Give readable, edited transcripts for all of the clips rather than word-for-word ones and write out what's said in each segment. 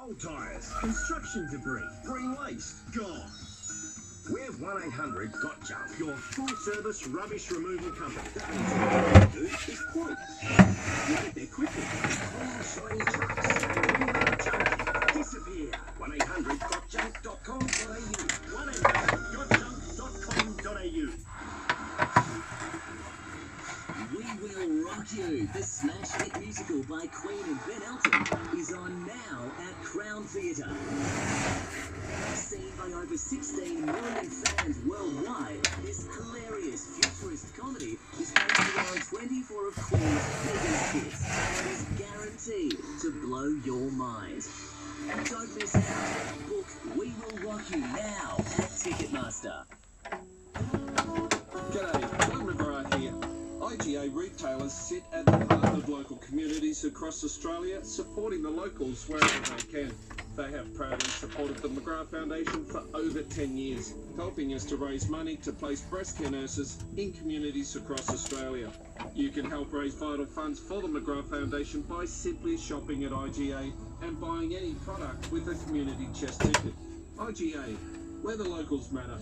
Old tyres, construction debris, green waste, gone. We're 1-800-GOT-JUNK, your full-service rubbish removal company. That means all you have to do is point. You get there quickly. Clean, shiny trucks. Remove junk. Disappear. 1-800-GOTJUNK.com.au. 1-800-GOTJUNK.com.au. We Will Rock You, the smash hit musical by Queen and Ben Elton, is on now at Crown Theatre. Seen by over 16 million fans worldwide, this hilarious futurist comedy is based around 24 of Queen's biggest hits and is guaranteed to blow your mind. Don't miss out. Book We Will Rock You now at Ticketmaster. G'day, Glenn McGrath here. IGA retailers sit at the heart of local communities across Australia, supporting the locals wherever they can. They have proudly supported the McGrath Foundation for over 10 years, helping us to raise money to place breast care nurses in communities across Australia. You can help raise vital funds for the McGrath Foundation by simply shopping at IGA and buying any product with a community chest ticket. IGA, where the locals matter.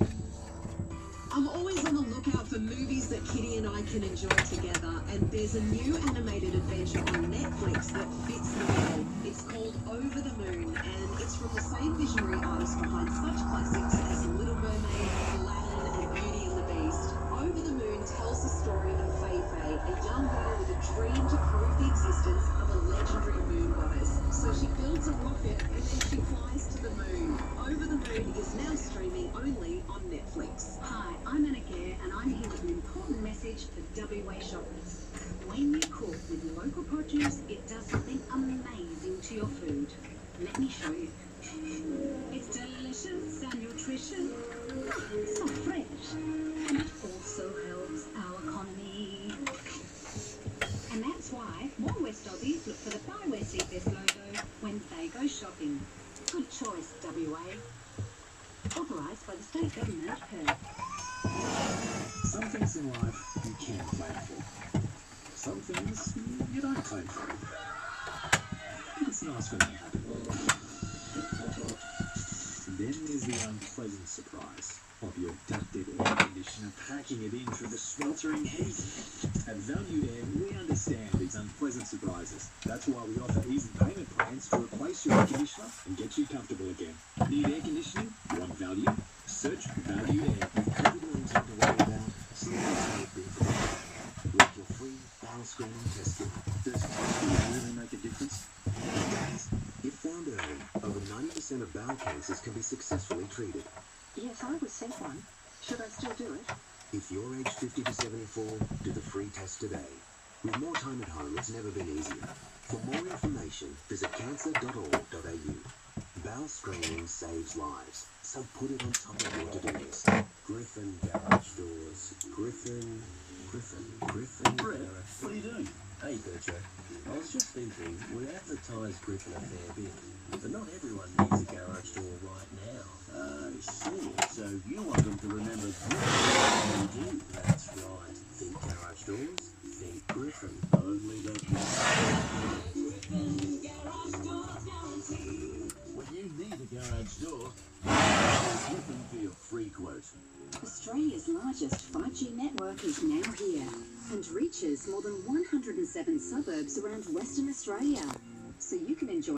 I'm always on the lookout for movies that Kitty and I can enjoy together, and there's a new animated adventure on Netflix that fits the bill. It's called Over the Moon, and it's from the same visionary artist behind such classics as Little Mermaid, Aladdin, and Beauty and the Beast. Over the Moon tells the story of Fei Fei, a young girl with a dream to prove the existence of a legendary moon goddess. So she builds a rocket and then she flies to the moon. Over the Moon is now streaming only on Netflix. Hi, I'm Anna Gare, and I'm here with an important message for WA shoppers. When you cook with local produce, it does something amazing to your food. Let me show you. It's delicious and nutritious, so fresh, and it also helps our economy. And that's why more West Aussies look for the Buy Where See Best logo when they go shopping. Good choice, WA. Authorised by the state government, Perth. Some things in life you can plan for. Some things you don't plan for. It's nice when they happen. Then there's the unpleasant surprise of your ducted air conditioner packing it in through the sweltering heat. At Valued Air, we understand these unpleasant surprises. That's why we offer easy payment plans to replace your air conditioner and get you comfortable again. Need air conditioning? Want value? Search Valued Air. With COVID-19 to worry about, sometimes may be forgotten. With your free bowel screening test kit, does testing really make a difference? It does. If found early, over 90% of bowel cancers can be successfully treated. Yes, I was sent one. Should I still do it? If you're aged 50 to 74, do the free test today. With more time at home, it's never been easier. For more information, visit cancer.org.au. Bowel screening saves lives, so put it on top of your to-do list. Griffin Garage Doors. Griffin. Brett, what are you doing? Hey, Berto. I was just thinking, we advertise Griffin a fair bit, but not everyone needs a garage door right now. I see. So you want them to remember Griffin? You do. That's right. Think garage doors? Think Griffin. Only the when you need a garage door, call Griffin for your free quote. Australia's largest 5G network is now here and reaches more than 107 suburbs around Western Australia, so you can enjoy